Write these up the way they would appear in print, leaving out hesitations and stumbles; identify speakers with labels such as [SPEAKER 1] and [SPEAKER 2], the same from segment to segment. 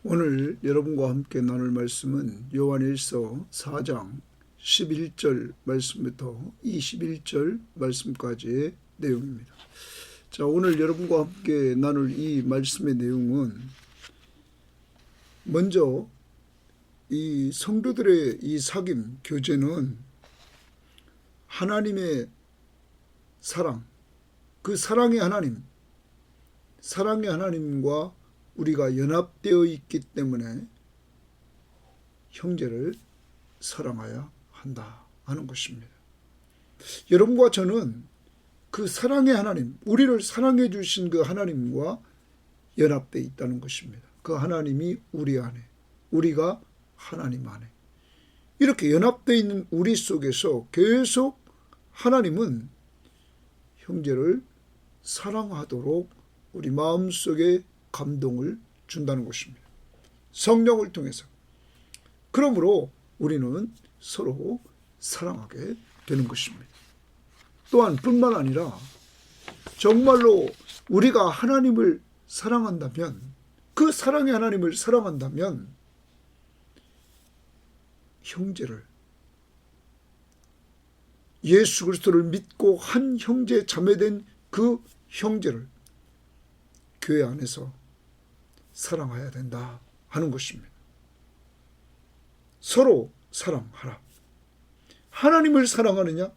[SPEAKER 1] 오늘 여러분과 함께 나눌 말씀은 요한일서 4장 11절 말씀부터 21절 말씀까지의 내용입니다. 자, 오늘 여러분과 함께 나눌 이 말씀의 내용은 먼저 이 성도들의 이 사귐 교제는 하나님의 사랑, 그 사랑의 하나님과 우리가 연합되어 있기 때문에 형제를 사랑해야 한다 하는 것입니다. 여러분과 저는 그 사랑의 하나님, 우리를 사랑해 주신 그 하나님과 연합되어 있다는 것입니다. 그 하나님이 우리 안에, 우리가 하나님 안에, 이렇게 연합되어 있는 우리 속에서 계속 하나님은 형제를 사랑하도록 우리 마음속에 감동을 준다는 것입니다. 성령을 통해서. 그러므로 우리는 서로 사랑하게 되는 것입니다. 또한 뿐만 아니라 정말로 우리가 하나님을 사랑한다면, 그 사랑의 하나님을 사랑한다면 형제를, 예수 그리스도를 믿고 한 형제 자매된 그 형제를 교회 안에서 사랑해야 된다 하는 것입니다. 서로 사랑하라. 하나님을 사랑하느냐?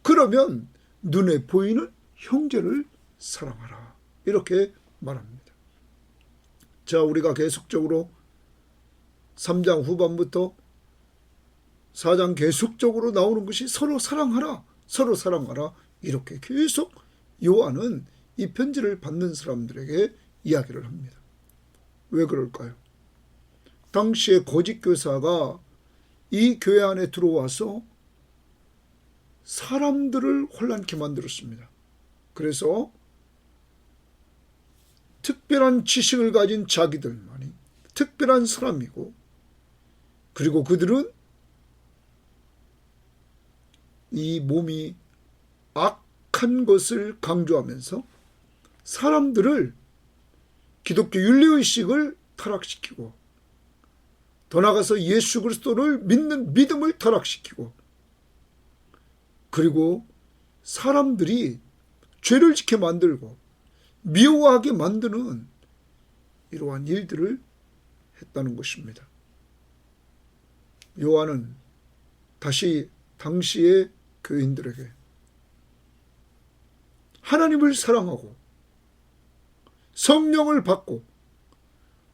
[SPEAKER 1] 그러면 눈에 보이는 형제를 사랑하라. 이렇게 말합니다. 자, 우리가 계속적으로 3장 후반부터 4장 계속적으로 나오는 것이 서로 사랑하라, 서로 사랑하라. 이렇게 계속 요한은 이 편지를 받는 사람들에게 이야기를 합니다. 왜 그럴까요? 당시에 거짓 교사가 이 교회 안에 들어와서 사람들을 혼란케 만들었습니다. 그래서 특별한 지식을 가진 자기들만이 특별한 사람이고, 그리고 그들은 이 몸이 악한 것을 강조하면서 사람들을 기독교 윤리의식을 타락시키고, 더 나아가서 예수 그리스도를 믿는 믿음을 타락시키고, 그리고 사람들이 죄를 짓게 만들고 미워하게 만드는 이러한 일들을 했다는 것입니다. 요한은 다시 당시의 교인들에게 하나님을 사랑하고 성령을 받고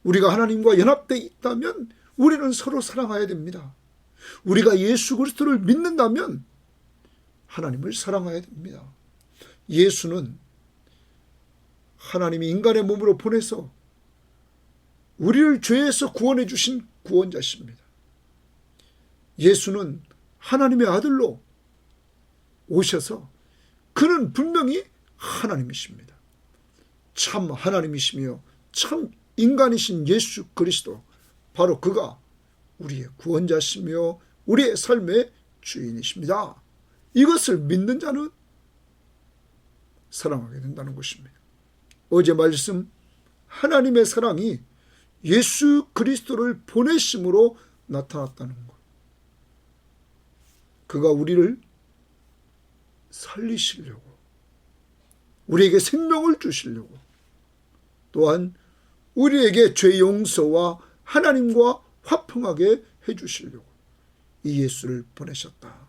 [SPEAKER 1] 우리가 하나님과 연합되어 있다면 우리는 서로 사랑해야 됩니다. 우리가 예수 그리스도를 믿는다면 하나님을 사랑해야 됩니다. 예수는 하나님이 인간의 몸으로 보내서 우리를 죄에서 구원해 주신 구원자십니다. 예수는 하나님의 아들로 오셔서 그는 분명히 하나님이십니다. 참 하나님이시며 참 인간이신 예수 그리스도, 바로 그가 우리의 구원자시며 우리의 삶의 주인이십니다. 이것을 믿는 자는 사랑하게 된다는 것입니다. 어제 말씀, 하나님의 사랑이 예수 그리스도를 보내심으로 나타났다는 것. 그가 우리를 살리시려고, 우리에게 생명을 주시려고, 또한 우리에게 죄 용서와 하나님과 화평하게 해주시려고 이 예수를 보내셨다.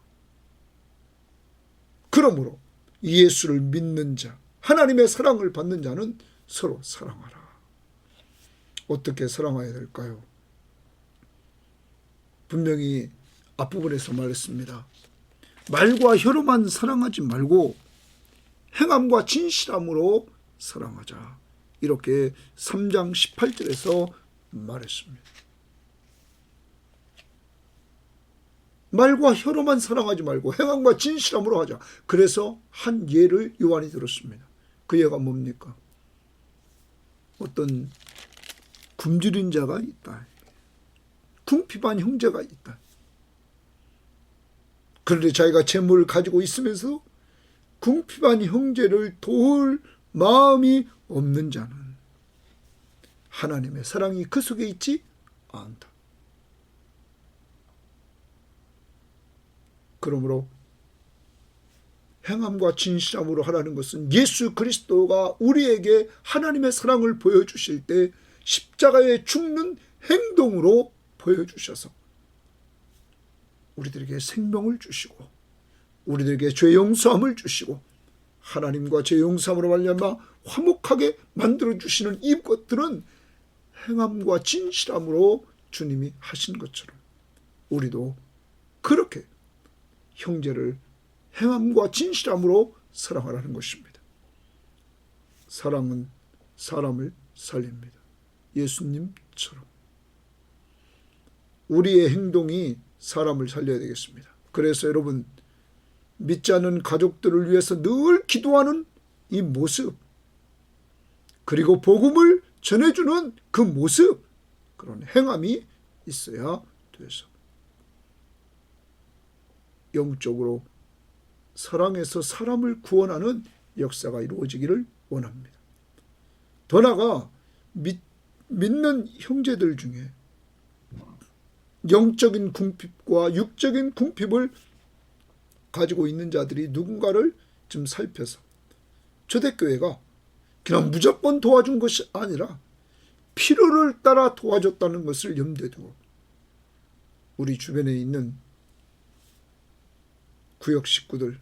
[SPEAKER 1] 그러므로 이 예수를 믿는 자, 하나님의 사랑을 받는 자는 서로 사랑하라. 어떻게 사랑해야 될까요? 분명히 앞부분에서 말했습니다. 말과 혀로만 사랑하지 말고 행함과 진실함으로 사랑하자. 이렇게 3장 18절에서 말했습니다. 말과 혀로만 사랑하지 말고 행함과 진실함으로 하자. 그래서 한 예를 요한이 들었습니다. 그 예가 뭡니까? 어떤 굶주린 자가 있다. 궁핍한 형제가 있다. 그런데 자기가 재물을 가지고 있으면서 궁핍한 형제를 도울 마음이 없는 자는 하나님의 사랑이 그 속에 있지 않다. 그러므로 행함과 진실함으로 하라는 것은 예수 그리스도가 우리에게 하나님의 사랑을 보여주실 때 십자가에 죽는 행동으로 보여주셔서 우리들에게 생명을 주시고 우리들에게 죄 용서함을 주시고 하나님과 죄 용서함으로 말미암아 화목하게 만들어주시는 이 것들은 행함과 진실함으로 주님이 하신 것처럼 우리도 그렇게 형제를 행함과 진실함으로 사랑하라는 것입니다. 사랑은 사람을 살립니다. 예수님처럼 우리의 행동이 사람을 살려야 되겠습니다. 그래서 여러분, 믿지 않는 가족들을 위해서 늘 기도하는 이 모습, 그리고 복음을 전해주는 그 모습, 그런 행함이 있어야 돼서 영적으로 사랑에서 사람을 구원하는 역사가 이루어지기를 원합니다. 더 나아가 믿는 형제들 중에 영적인 궁핍과 육적인 궁핍을 가지고 있는 자들이 누군가를 좀 살펴서 초대교회가 그냥 무조건 도와준 것이 아니라 필요를 따라 도와줬다는 것을 염두에 두고 우리 주변에 있는 구역 식구들,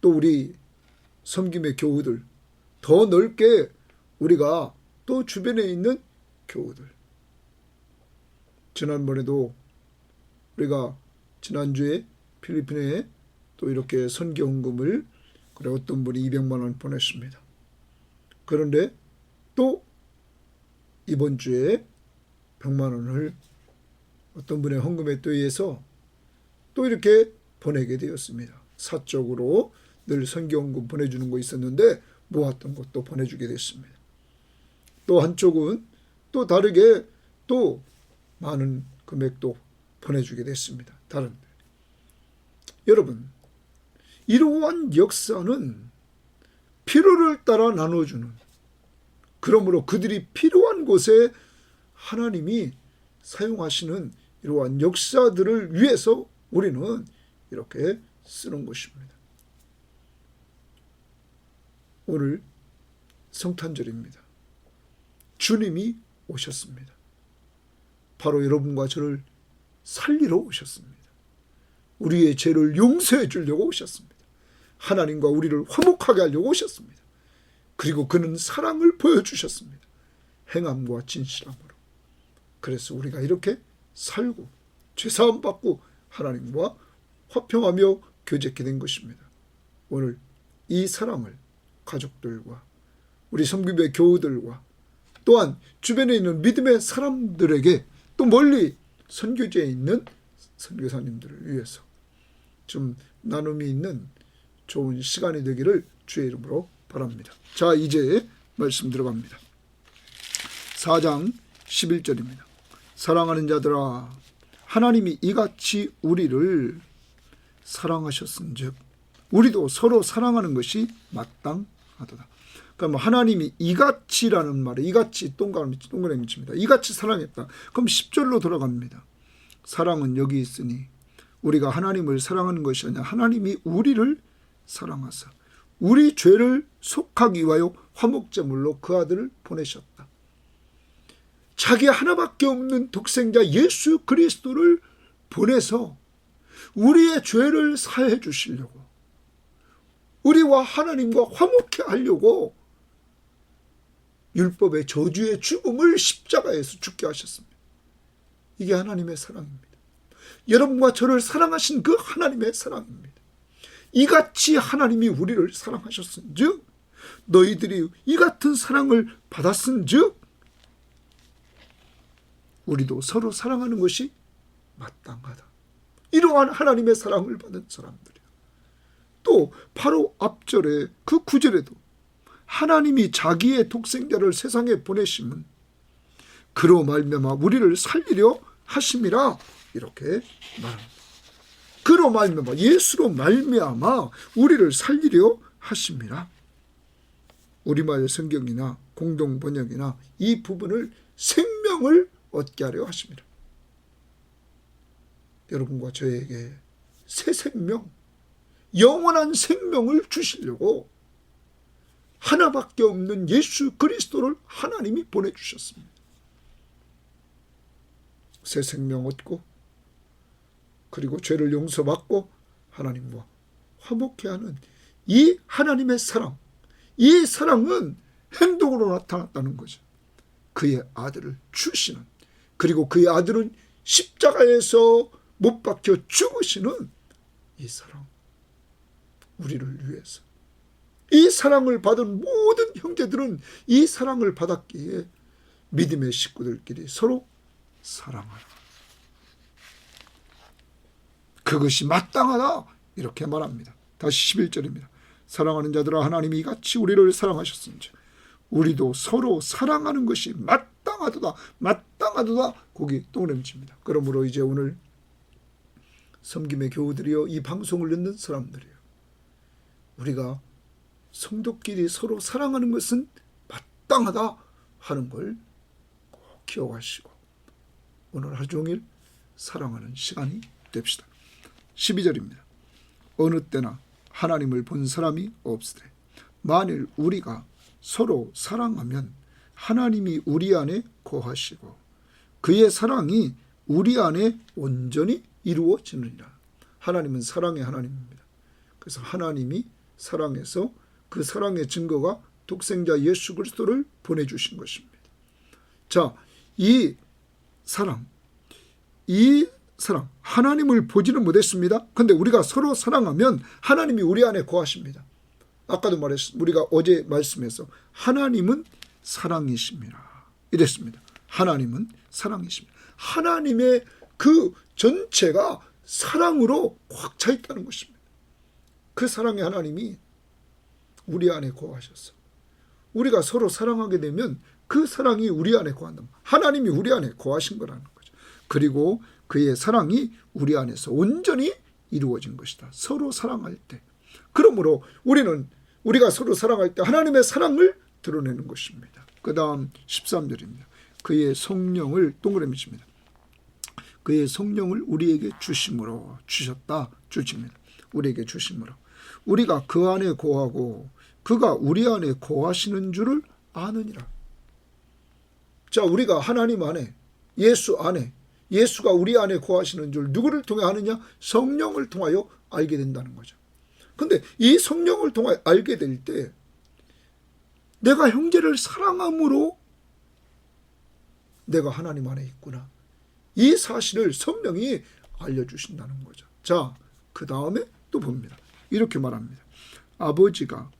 [SPEAKER 1] 또 우리 섬김의 교우들, 더 넓게 우리가 또 주변에 있는 교우들, 지난번에도 우리가 지난주에 필리핀에 또 이렇게 선교 헌금을, 그래 어떤 분이 200만 원 보냈습니다. 그런데 또 이번 주에 100만 원을 어떤 분의 헌금에 또 의해서 또 이렇게 보내게 되었습니다. 사적으로 늘 선교 헌금 보내주는 거 있었는데 모았던 것도 보내주게 됐습니다. 또 한쪽은 또 다르게 또 많은 금액도 보내주게 됐습니다. 다른 여러분, 이러한 역사는 필요를 따라 나눠주는, 그러므로 그들이 필요한 곳에 하나님이 사용하시는 이러한 역사들을 위해서 우리는 이렇게 쓰는 것입니다. 오늘 성탄절입니다. 주님이 오셨습니다. 바로 여러분과 저를 살리러 오셨습니다. 우리의 죄를 용서해 주려고 오셨습니다. 하나님과 우리를 화목하게 하려고 오셨습니다. 그리고 그는 사랑을 보여주셨습니다. 행함과 진실함으로. 그래서 우리가 이렇게 살고 죄사함 받고 하나님과 화평하며 교제케 된 것입니다. 오늘 이 사랑을 가족들과 우리 섬김의 교우들과 또한 주변에 있는 믿음의 사람들에게, 또 멀리 선교지에 있는 선교사님들을 위해서 좀 나눔이 있는 좋은 시간이 되기를 주의 이름으로 바랍니다. 자, 이제 말씀 들어갑니다. 4장 11절입니다. 사랑하는 자들아, 하나님이 이같이 우리를 사랑하셨은즉 우리도 서로 사랑하는 것이 마땅하도다. 그럼 하나님이 이같이라는 말에, 이같이 동그라미 칩니다. 이같이 사랑했다. 그럼 10절로 돌아갑니다. 사랑은 여기 있으니 우리가 하나님을 사랑하는 것이 아니라 하나님이 우리를 사랑하사 우리 죄를 속하기 위하여 화목제물로 그 아들을 보내셨다. 자기 하나밖에 없는 독생자 예수 그리스도를 보내서 우리의 죄를 사해 주시려고, 우리와 하나님과 화목케 하려고 율법의 저주의 죽음을 십자가에서 죽게 하셨습니다. 이게 하나님의 사랑입니다. 여러분과 저를 사랑하신 그 하나님의 사랑입니다. 이같이 하나님이 우리를 사랑하셨은즉 너희들이 이 같은 사랑을 받았은즉 우리도 서로 사랑하는 것이 마땅하다. 이러한 하나님의 사랑을 받은 사람들이야. 또 바로 앞절에 그 9절에도 하나님이 자기의 독생자를 세상에 보내심은 그로 말미암아 우리를 살리려 하심이라 이렇게 말합니다. 그로 말미암아, 예수로 말미암아 우리를 살리려 하심이라. 우리말 성경이나 공동 번역이나 이 부분을 생명을 얻게 하려 하십니다. 여러분과 저에게 새 생명, 영원한 생명을 주시려고 하나밖에 없는 예수 그리스도를 하나님이 보내주셨습니다. 새 생명 얻고 그리고 죄를 용서받고 하나님과 화목해 하는 이 하나님의 사랑, 이 사랑은 행동으로 나타났다는 거죠. 그의 아들을 주시는, 그리고 그의 아들은 십자가에서 못 박혀 죽으시는 이 사랑, 우리를 위해서. 이 사랑을 받은 모든 형제들은 이 사랑을 받았기에 믿음의 식구들끼리 서로 사랑하라. 그것이 마땅하다 이렇게 말합니다. 다시 11절입니다. 사랑하는 자들아 하나님이 이같이 우리를 사랑하셨은즉 우리도 서로 사랑하는 것이 마땅하도다. 마땅하도다. 거기 동그라미칩니다. 그러므로 이제 오늘 섬김의 교우들이여, 이 방송을 듣는 사람들이여, 우리가 성도끼리 서로 사랑하는 것은 마땅하다 하는 걸 꼭 기억하시고 오늘 하루 종일 사랑하는 시간이 됩시다. 12절입니다. 어느 때나 하나님을 본 사람이 없으되 만일 우리가 서로 사랑하면 하나님이 우리 안에 거하시고 그의 사랑이 우리 안에 온전히 이루어지느니라. 하나님은 사랑의 하나님입니다. 그래서 하나님이 사랑해서 그 사랑의 증거가 독생자 예수 그리스도를 보내주신 것입니다. 자, 이 사랑 하나님을 보지는 못했습니다. 그런데 우리가 서로 사랑하면 하나님이 우리 안에 거하십니다. 아까도 말했습니다. 우리가 어제 말씀에서 하나님은 사랑이십니다 이랬습니다. 하나님은 사랑이십니다. 하나님의 그 전체가 사랑으로 꽉 차 있다는 것입니다. 그 사랑의 하나님이 우리 안에 거하셔서 우리가 서로 사랑하게 되면 그 사랑이 우리 안에 거한다. 하나님이 우리 안에 거하신 거라는 거죠. 그리고 그의 사랑이 우리 안에서 온전히 이루어진 것이다. 서로 사랑할 때. 그러므로 우리가 서로 사랑할 때 하나님의 사랑을 드러내는 것입니다. 그 다음 13절입니다. 그의 성령을 동그라미 칩니다. 그의 성령을 우리에게 주심으로 주셨다. 주십니다. 우리에게 주심으로 우리가 그 안에 거하고 그가 우리 안에 거하시는 줄을 아느니라. 자, 우리가 하나님 안에, 예수 안에, 예수가 우리 안에 거하시는 줄 누구를 통해 아느냐? 성령을 통하여 알게 된다는 거죠. 그런데 이 성령을 통하여 알게 될 때 내가 형제를 사랑함으로 내가 하나님 안에 있구나. 이 사실을 성령이 알려주신다는 거죠. 자, 그 다음에 또 봅니다. 이렇게 말합니다. 아버지가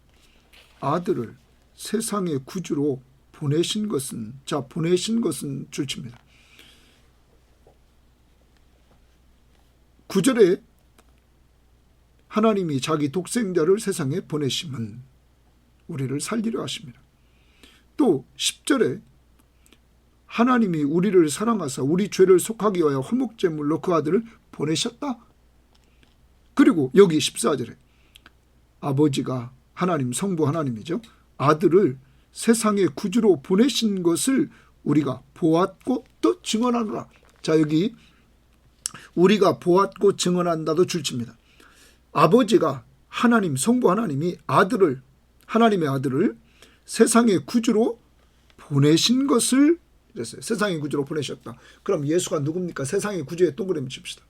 [SPEAKER 1] 아들을 세상의 구주로 보내신 것은, 자, 보내신 것은 줄칩니다. 9절에 하나님이 자기 독생자를 세상에 보내심은 우리를 살리려 하십니다. 또 10절에 하나님이 우리를 사랑하사 우리 죄를 속하기 위하여 화목제물로 그 아들을 보내셨다. 그리고 여기 14절에 아버지가 하나님, 성부 하나님이죠. 아들을 세상의 구주로 보내신 것을 우리가 보았고 또 증언하노라. 자, 여기 우리가 보았고 증언한다도 줄칩니다. 아버지가 하나님, 성부 하나님이 하나님의 아들을 세상의 구주로 보내신 것을 이랬어요. 세상의 구주로 보내셨다. 그럼 예수가 누굽니까? 세상의 구주에 동그라미 칩시다.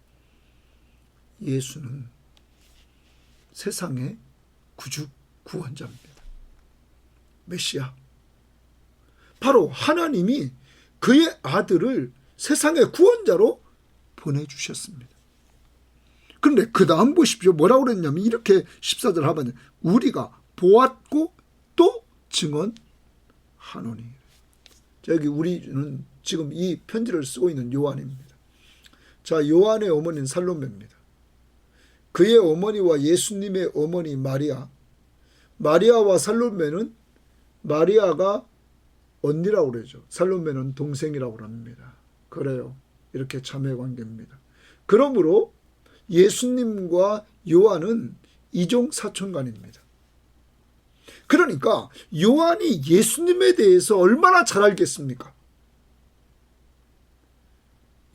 [SPEAKER 1] 예수는 세상의 구주, 구원자입니다. 메시아. 바로 하나님이 그의 아들을 세상의 구원자로 보내주셨습니다. 그런데 그 다음 보십시오. 뭐라고 그랬냐면 이렇게 14절 하반절 우리가 보았고 또 증언하노니. 여기 우리는 지금 이 편지를 쓰고 있는 요한입니다. 자, 요한의 어머니는 살로메입니다. 그의 어머니와 예수님의 어머니 마리아와 살로메는 마리아가 언니라고 그러죠. 살로메는 동생이라고 합니다. 그래요. 이렇게 자매 관계입니다. 그러므로 예수님과 요한은 이종 사촌간입니다. 그러니까 요한이 예수님에 대해서 얼마나 잘 알겠습니까?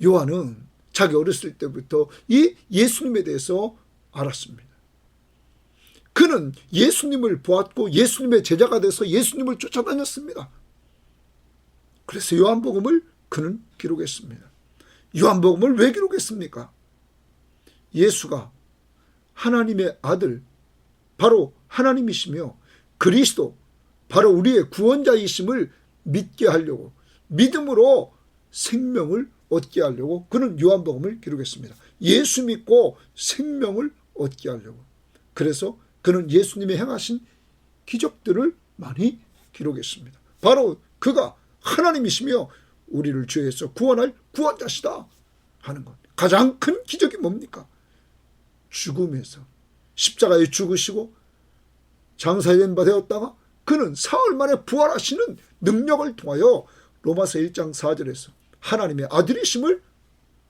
[SPEAKER 1] 요한은 자기 어렸을 때부터 이 예수님에 대해서 알았습니다. 그는 예수님을 보았고 예수님의 제자가 돼서 예수님을 쫓아다녔습니다. 그래서 요한복음을 그는 기록했습니다. 요한복음을 왜 기록했습니까? 예수가 하나님의 아들, 바로 하나님이시며 그리스도, 바로 우리의 구원자이심을 믿게 하려고, 믿음으로 생명을 얻게 하려고 그는 요한복음을 기록했습니다. 예수 믿고 생명을 얻게 하려고. 그래서 그는 예수님이 행하신 기적들을 많이 기록했습니다. 바로 그가 하나님이시며 우리를 죄에서 구원할 구원자시다 하는 것. 가장 큰 기적이 뭡니까? 죽음에서 십자가에 죽으시고 장사된 바 되었다가 그는 사흘 만에 부활하시는 능력을 통하여 로마서 1장 4절에서 하나님의 아들이심을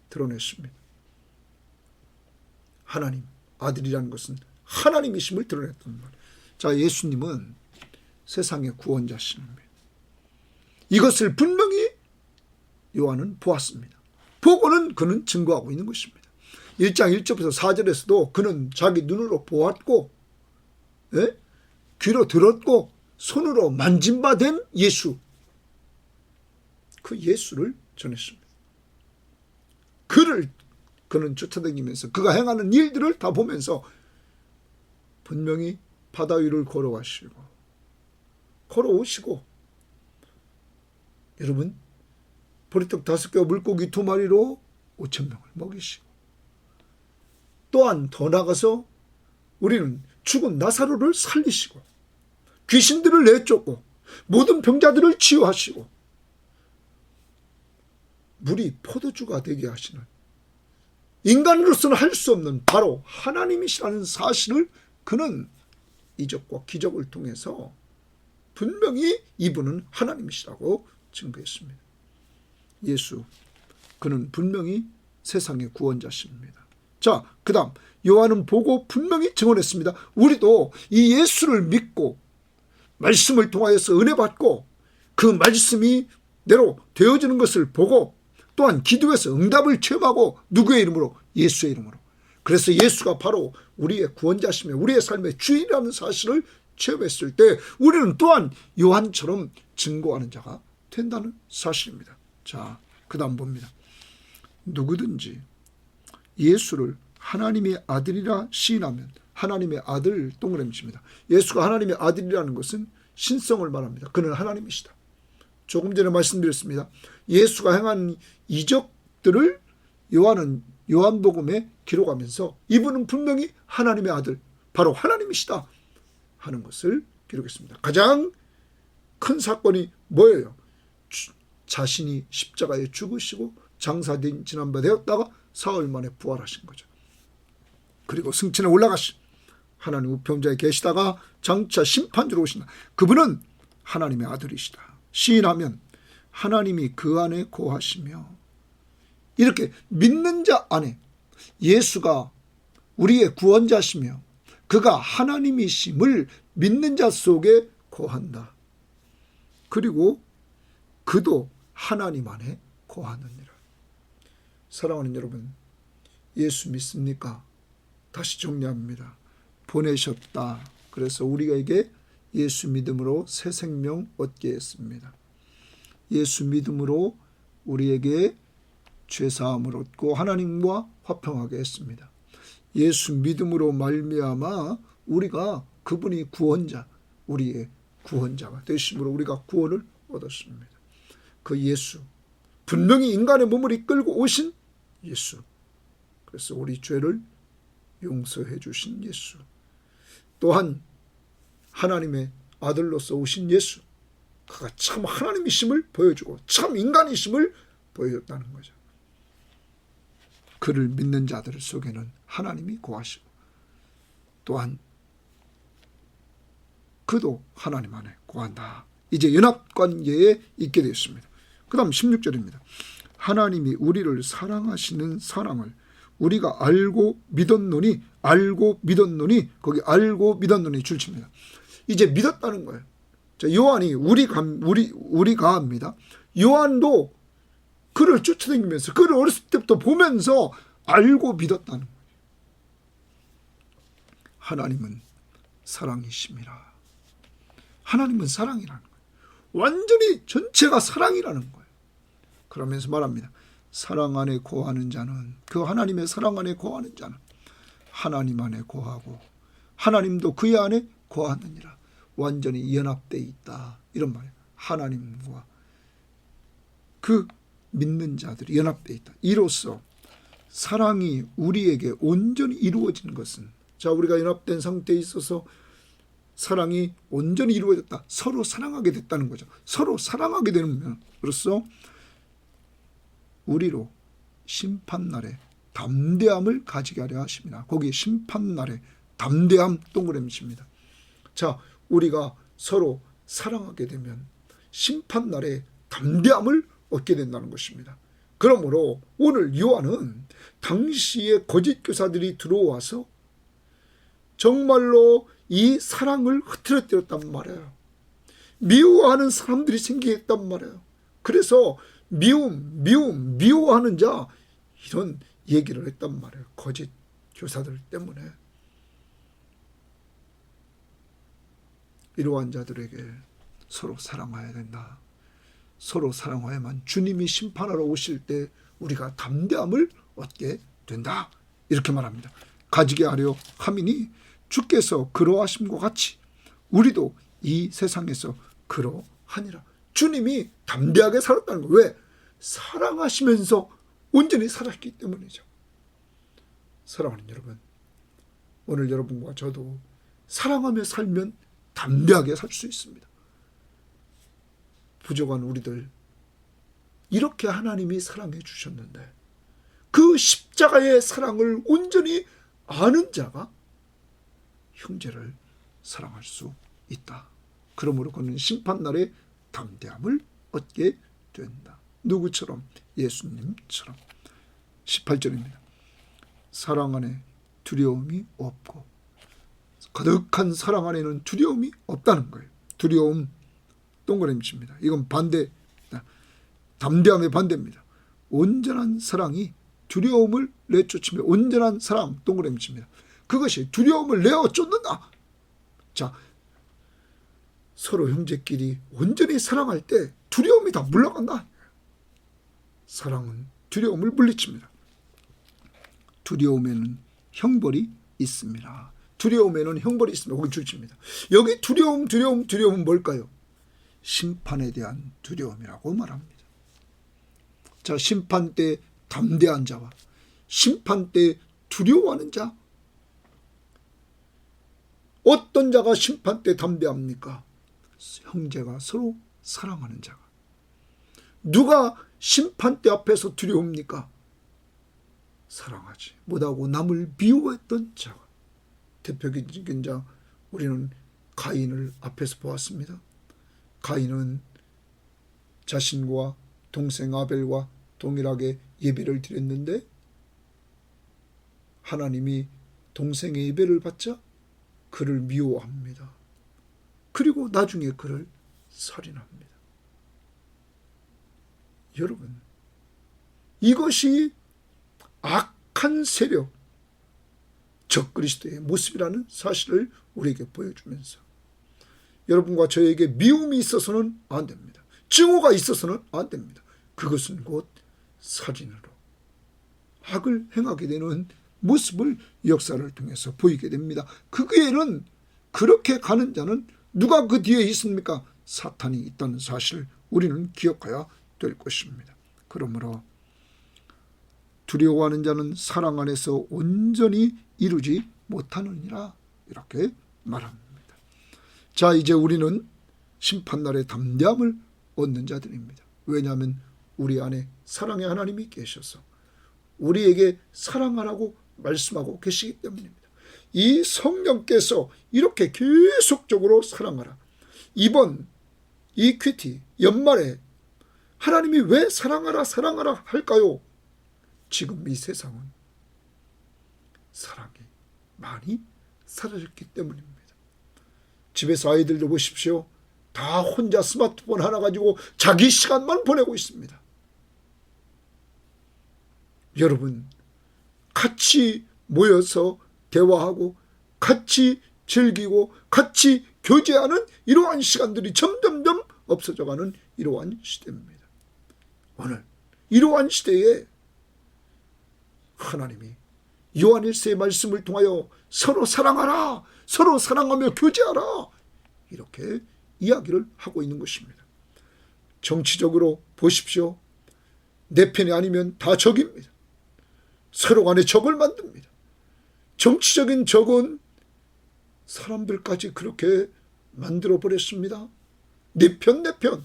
[SPEAKER 1] 드러냈습니다. 하나님, 아들이라는 것은 하나님이심을 드러냈단 말이에요. 자, 예수님은 세상의 구원자십니다. 이것을 분명히 요한은 보았습니다. 보고는 그는 증거하고 있는 것입니다. 1장 1절부터 4절에서도 그는 자기 눈으로 보았고 귀로 들었고 손으로 만진 바 된 예수, 그 예수를 전했습니다. 그는 쫓아다니면서 그가 행하는 일들을 다 보면서 분명히 바다 위를 걸어오시고 여러분 보리떡 5개와 물고기 2마리로 5,000명을 먹이시고 또한 더 나가서 우리는 죽은 나사로를 살리시고 귀신들을 내쫓고 모든 병자들을 치유하시고 물이 포도주가 되게 하시는 인간으로서는 할 수 없는 바로 하나님이시라는 사실을 그는 이적과 기적을 통해서 분명히 이분은 하나님이시라고 증거했습니다. 예수, 그는 분명히 세상의 구원자십니다. 자, 그 다음 요한은 보고 분명히 증언했습니다. 우리도 이 예수를 믿고 말씀을 통하여서 은혜 받고 그 말씀이 대로 되어지는 것을 보고 또한 기도에서 응답을 체험하고 누구의 이름으로? 예수의 이름으로. 그래서 예수가 바로 우리의 구원자시며 우리의 삶의 주인이라는 사실을 체험했을 때 우리는 또한 요한처럼 증거하는 자가 된다는 사실입니다. 자, 그 다음 봅니다. 누구든지 예수를 하나님의 아들이라 시인하면, 하나님의 아들 동그라미입니다. 예수가 하나님의 아들이라는 것은 신성을 말합니다. 그는 하나님이시다. 조금 전에 말씀드렸습니다. 예수가 행한 이적들을 요한은 요한복음에 기록하면서 이분은 분명히 하나님의 아들, 바로 하나님이시다 하는 것을 기록했습니다. 가장 큰 사건이 뭐예요? 자신이 십자가에 죽으시고 장사된 지난 바 되었다가 사흘 만에 부활하신 거죠. 그리고 승천에 올라가신 하나님 우편자에 계시다가 장차 심판주로 오신다. 그분은 하나님의 아들이시다. 시인하면 하나님이 그 안에 거하시며, 이렇게 믿는 자 안에 예수가 우리의 구원자시며 그가 하나님이심을 믿는 자 속에 거한다. 그리고 그도 하나님 안에 거하느니라. 사랑하는 여러분, 예수 믿습니까? 다시 정리합니다. 보내셨다. 그래서 우리에게 예수 믿음으로 새 생명 얻게 했습니다. 예수 믿음으로 우리에게 죄사함을 얻고 하나님과 화평하게 했습니다. 예수 믿음으로 말미암아 우리가 그분이 구원자, 우리의 구원자가 되심으로 우리가 구원을 얻었습니다. 그 예수, 분명히 인간의 몸을 이끌고 오신 예수, 그래서 우리 죄를 용서해 주신 예수, 또한 하나님의 아들로서 오신 예수, 그가 참 하나님이심을 보여주고 참 인간이심을 보여줬다는 거죠. 그를 믿는 자들 속에는 하나님이 거하시고 또한 그도 하나님 안에 거한다. 이제 연합관계에 있게 되었습니다. 그 다음 16절입니다. 하나님이 우리를 사랑하시는 사랑을 우리가 알고 믿었노니, 거기 알고 믿었노니 줄칩니다. 이제 믿었다는 거예요. 자, 요한이 우리가 합니다. 요한도 그를 쫓아다니면서 그를 어렸을 때부터 보면서 알고 믿었다는 거예요. 하나님은 사랑이십니다. 하나님은 사랑이라는 거예요. 완전히 전체가 사랑이라는 거예요. 그러면서 말합니다. 사랑 안에 거하는 자는, 그 하나님의 사랑 안에 거하는 자는 하나님 안에 거하고 하나님도 그의 안에 거하느니라. 완전히 연합되어 있다. 이런 말이에요. 하나님과 그 믿는 자들이 연합되어 있다. 이로써 사랑이 우리에게 온전히 이루어지는 것은, 자, 우리가 연합된 상태에 있어서 사랑이 온전히 이루어졌다. 서로 사랑하게 됐다는 거죠. 서로 사랑하게 되면 그래서 우리로 심판날에 담대함을 가지게 하려 하십니다. 거기 심판날에 담대함 동그라미입니다. 자, 우리가 서로 사랑하게 되면 심판날에 담대함을 얻게 된다는 것입니다. 그러므로 오늘 요한은 당시의 거짓 교사들이 들어와서 정말로 이 사랑을 흐트러뜨렸단 말이에요. 미워하는 사람들이 생기겠단 말이에요. 그래서 미워하는 자, 이런 얘기를 했단 말이에요. 거짓 교사들 때문에. 이러한 자들에게 서로 사랑해야 된다. 서로 사랑해야만 주님이 심판하러 오실 때 우리가 담대함을 얻게 된다. 이렇게 말합니다. 가지게 하려 함이니 주께서 그러하심과 같이 우리도 이 세상에서 그러하니라. 주님이 담대하게 살았다는 거. 왜? 사랑하시면서 온전히 살았기 때문이죠. 사랑하는 여러분, 오늘 여러분과 저도 사랑하며 살면 담대하게 살 수 있습니다. 부족한 우리들, 이렇게 하나님이 사랑해 주셨는데 그 십자가의 사랑을 온전히 아는 자가 형제를 사랑할 수 있다. 그러므로 그는 심판날에 담대함을 얻게 된다. 누구처럼? 예수님처럼. 18절입니다. 사랑 안에 두려움이 없고, 가득한 사랑 안에는 두려움이 없다는 거예요. 두려움 동그라미입니다. 이건 반대, 담대함의 반대입니다. 온전한 사랑이 두려움을 내쫓으며, 온전한 사랑 동그라미입니다. 그것이 두려움을 내어 쫓는다. 자, 서로 형제끼리 온전히 사랑할 때 두려움이 다 물러간다. 사랑은 두려움을 물리칩니다. 두려움에는 형벌이 있습니다. 두려움에는 형벌이 있습니다. 거기 줄칩니다. 여기 두려움은 뭘까요? 심판에 대한 두려움이라고 말합니다. 자, 심판 때 담대한 자와 심판 때 두려워하는 자, 어떤 자가 심판 때 담대합니까? 형제가 서로 사랑하는 자가. 누가 심판 때 앞에서 두려웁니까? 사랑하지 못하고 남을 미워했던 자가. 대표적인 자, 우리는 가인을 앞에서 보았습니다. 가인은 자신과 동생 아벨과 동일하게 예배를 드렸는데 하나님이 동생의 예배를 받자 그를 미워합니다. 그리고 나중에 그를 살인합니다. 여러분, 이것이 악한 세력, 적그리스도의 모습이라는 사실을 우리에게 보여주면서 여러분과 저에게 미움이 있어서는 안 됩니다. 증오가 있어서는 안 됩니다. 그것은 곧 살인으로 악을 행하게 되는 모습을 역사를 통해서 보이게 됩니다. 그 뒤에는, 그렇게 가는 자는 누가 그 뒤에 있습니까? 사탄이 있다는 사실을 우리는 기억해야 될 것입니다. 그러므로 두려워하는 자는 사랑 안에서 온전히 이루지 못하느니라, 이렇게 말합니다. 자, 이제 우리는 심판날에 담대함을 얻는 자들입니다. 왜냐하면 우리 안에 사랑의 하나님이 계셔서 우리에게 사랑하라고 말씀하고 계시기 때문입니다. 이 성령께서 이렇게 계속적으로 사랑하라. 이번 이 큐티 연말에 하나님이 왜 사랑하라 할까요? 지금 이 세상은 사랑이 많이 사라졌기 때문입니다. 집에서 아이들도 보십시오. 다 혼자 스마트폰 하나 가지고 자기 시간만 보내고 있습니다. 여러분, 같이 모여서 대화하고 같이 즐기고 같이 교제하는 이러한 시간들이 점점점 없어져가는 이러한 시대입니다. 오늘 이러한 시대에 하나님이 요한일서의 말씀을 통하여 서로 사랑하라, 서로 사랑하며 교제하라, 이렇게 이야기를 하고 있는 것입니다. 정치적으로 보십시오. 내 편이 아니면 다 적입니다. 서로 간에 적을 만듭니다. 정치적인 적은 사람들까지 그렇게 만들어버렸습니다. 내 편, 내 편.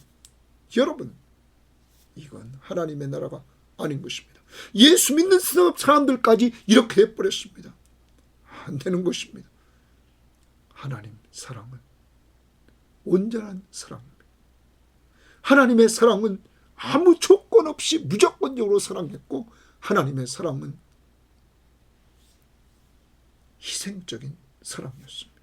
[SPEAKER 1] 여러분, 이건 하나님의 나라가 아닌 것입니다. 예수 믿는 사람들까지 이렇게 해버렸습니다. 안 되는 것입니다. 하나님 사랑은 온전한 사랑입니다. 하나님의 사랑은 아무 조건 없이 무조건적으로 사랑했고, 하나님의 사랑은 희생적인 사랑이었습니다.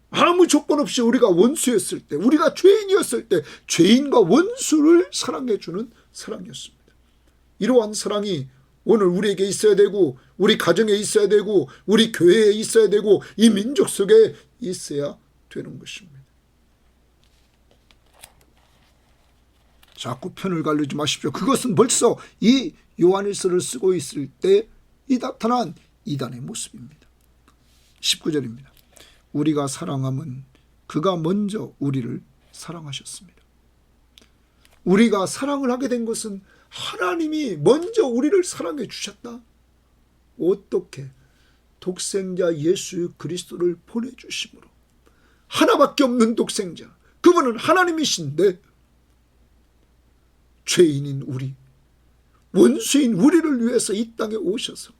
[SPEAKER 1] 아무 조건 없이 우리가 원수였을 때, 우리가 죄인이었을 때 죄인과 원수를 사랑해주는 사랑이었습니다. 이러한 사랑이 오늘 우리에게 있어야 되고, 우리 가정에 있어야 되고, 우리 교회에 있어야 되고, 이 민족 속에 있어야 되는 것입니다. 자꾸 편을 가르지 마십시오. 그것은 벌써 이 요한일서를 쓰고 있을 때 이 나타난 이단의 모습입니다. 19절입니다. 우리가 사랑함은 그가 먼저 우리를 사랑하셨습니다. 우리가 사랑을 하게 된 것은 하나님이 먼저 우리를 사랑해 주셨다. 어떻게? 독생자 예수 그리스도를 보내주심으로. 하나밖에 없는 독생자, 그분은 하나님이신데 죄인인 우리, 원수인 우리를 위해서 이 땅에 오셔서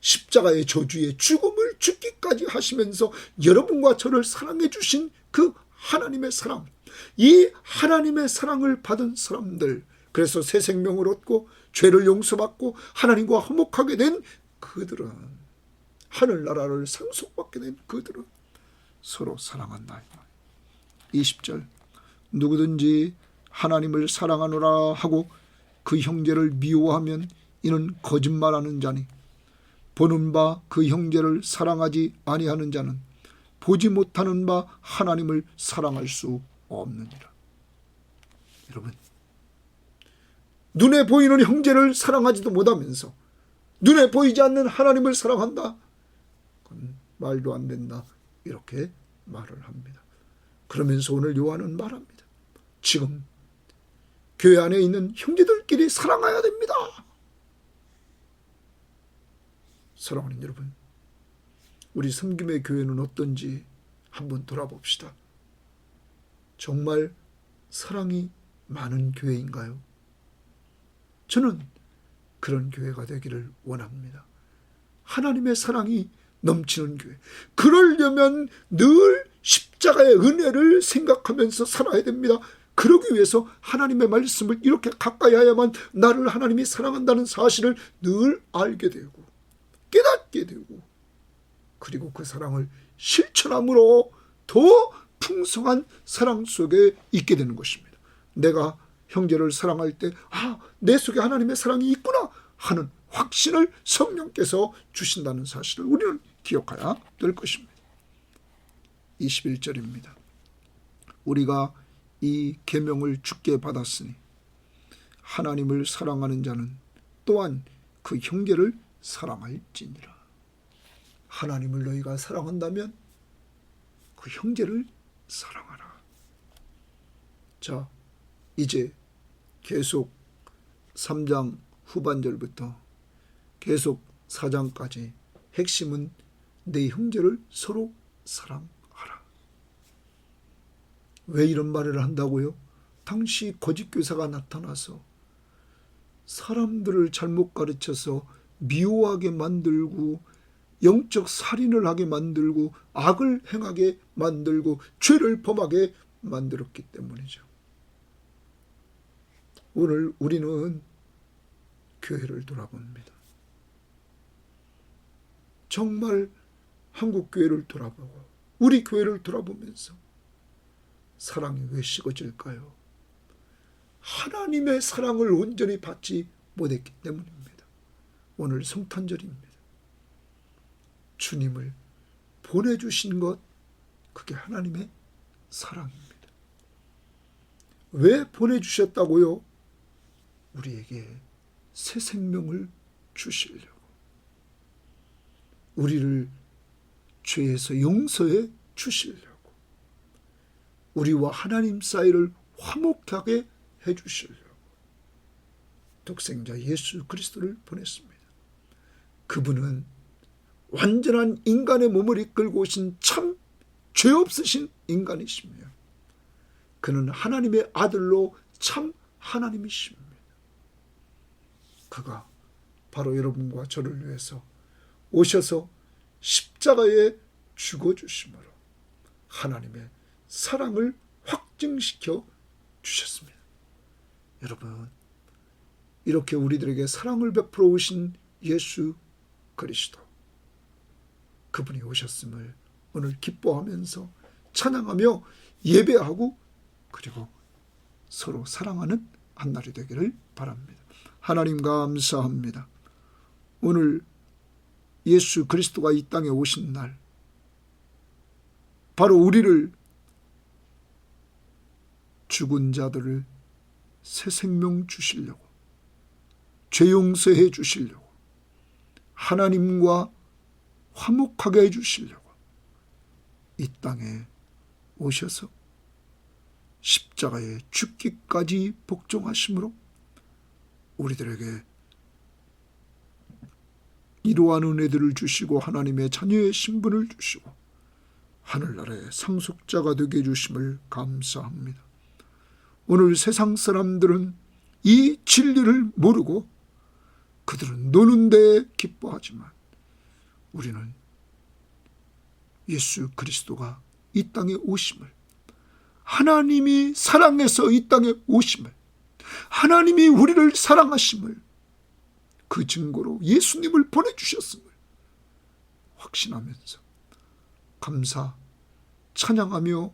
[SPEAKER 1] 십자가의 저주에 죽음을 죽기까지 하시면서 여러분과 저를 사랑해 주신 그 하나님의 사랑, 이 하나님의 사랑을 받은 사람들, 그래서 새 생명을 얻고 죄를 용서받고 하나님과 화목하게 된 그들은, 하늘나라를 상속받게 된 그들은 서로 사랑한다. 20절, 누구든지 하나님을 사랑하노라 하고 그 형제를 미워하면 이는 거짓말하는 자니, 보는 바 그 형제를 사랑하지 아니하는 자는 보지 못하는 바 하나님을 사랑할 수 없느니라. 여러분, 눈에 보이는 형제를 사랑하지도 못하면서 눈에 보이지 않는 하나님을 사랑한다? 그건 말도 안 된다. 이렇게 말을 합니다. 그러면서 오늘 요한은 말합니다. 지금 교회 안에 있는 형제들끼리 사랑해야 됩니다. 사랑하는 여러분, 우리 섬김의 교회는 어떤지 한번 돌아봅시다. 정말 사랑이 많은 교회인가요? 저는 그런 교회가 되기를 원합니다. 하나님의 사랑이 넘치는 교회. 그러려면 늘 십자가의 은혜를 생각하면서 살아야 됩니다. 그러기 위해서 하나님의 말씀을 이렇게 가까이 해야만 나를 하나님이 사랑한다는 사실을 늘 알게 되고 깨닫게 되고, 그리고 그 사랑을 실천함으로 더 풍성한 사랑 속에 있게 되는 것입니다. 내가 형제를 사랑할 때 내 속에 하나님의 사랑이 있구나 하는 확신을 성령께서 주신다는 사실을 우리는 기억해야 될 것입니다. 21절입니다. 우리가 이 계명을 주께 받았으니 하나님을 사랑하는 자는 또한 그 형제를 사랑할지니라. 하나님을 너희가 사랑한다면 그 형제를 사랑하라. 자, 이제 계속 3장 후반절부터 계속 4장까지 핵심은 내 형제를 서로 사랑하라. 왜 이런 말을 한다고요? 당시 거짓 교사가 나타나서 사람들을 잘못 가르쳐서 미워하게 만들고 영적 살인을 하게 만들고 악을 행하게 만들고 죄를 범하게 만들었기 때문이죠. 오늘 우리는 교회를 돌아봅니다. 정말 한국 교회를 돌아보고 우리 교회를 돌아보면서 사랑이 왜 식어질까요? 하나님의 사랑을 온전히 받지 못했기 때문입니다. 오늘 성탄절입니다. 주님을 보내주신 것, 그게 하나님의 사랑입니다. 왜 보내주셨다고요? 우리에게 새 생명을 주시려고, 우리를 죄에서 용서해 주시려고, 우리와 하나님 사이를 화목하게 해주시려고 독생자 예수 그리스도를 보냈습니다. 그분은 완전한 인간의 몸을 이끌고 오신 참 죄 없으신 인간이시며, 그는 하나님의 아들로 참 하나님이십니다. 그가 바로 여러분과 저를 위해서 오셔서 십자가에 죽어주심으로 하나님의 사랑을 확증시켜 주셨습니다. 여러분, 이렇게 우리들에게 사랑을 베풀어 오신 예수 그리스도, 그분이 오셨음을 오늘 기뻐하면서 찬양하며 예배하고, 그리고 서로 사랑하는 한날이 되기를 바랍니다. 하나님 감사합니다. 오늘 예수 그리스도가 이 땅에 오신 날, 바로 우리를, 죽은 자들을 새 생명 주시려고, 죄 용서해 주시려고, 하나님과 화목하게 해 주시려고 이 땅에 오셔서 십자가에 죽기까지 복종하심으로 우리들에게 이러한 은혜들을 주시고 하나님의 자녀의 신분을 주시고 하늘나라의 상속자가 되게 해주심을 감사합니다. 오늘 세상 사람들은 이 진리를 모르고 그들은 노는 데 기뻐하지만, 우리는 예수 그리스도가 이 땅에 오심을, 하나님이 사랑해서 이 땅에 오심을, 하나님이 우리를 사랑하심을, 그 증거로 예수님을 보내주셨음을 확신하면서 감사 찬양하며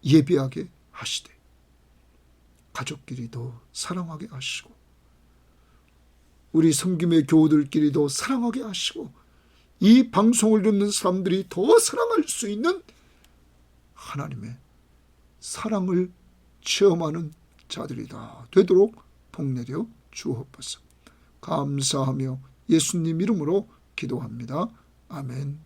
[SPEAKER 1] 예배하게 하시되, 가족끼리도 사랑하게 하시고, 우리 섬김의 교우들끼리도 사랑하게 하시고, 이 방송을 듣는 사람들이 더 사랑할 수 있는 하나님의 사랑을 체험하는 자들이 다 되도록 복내려 주옵소서. 감사하며 예수님 이름으로 기도합니다. 아멘.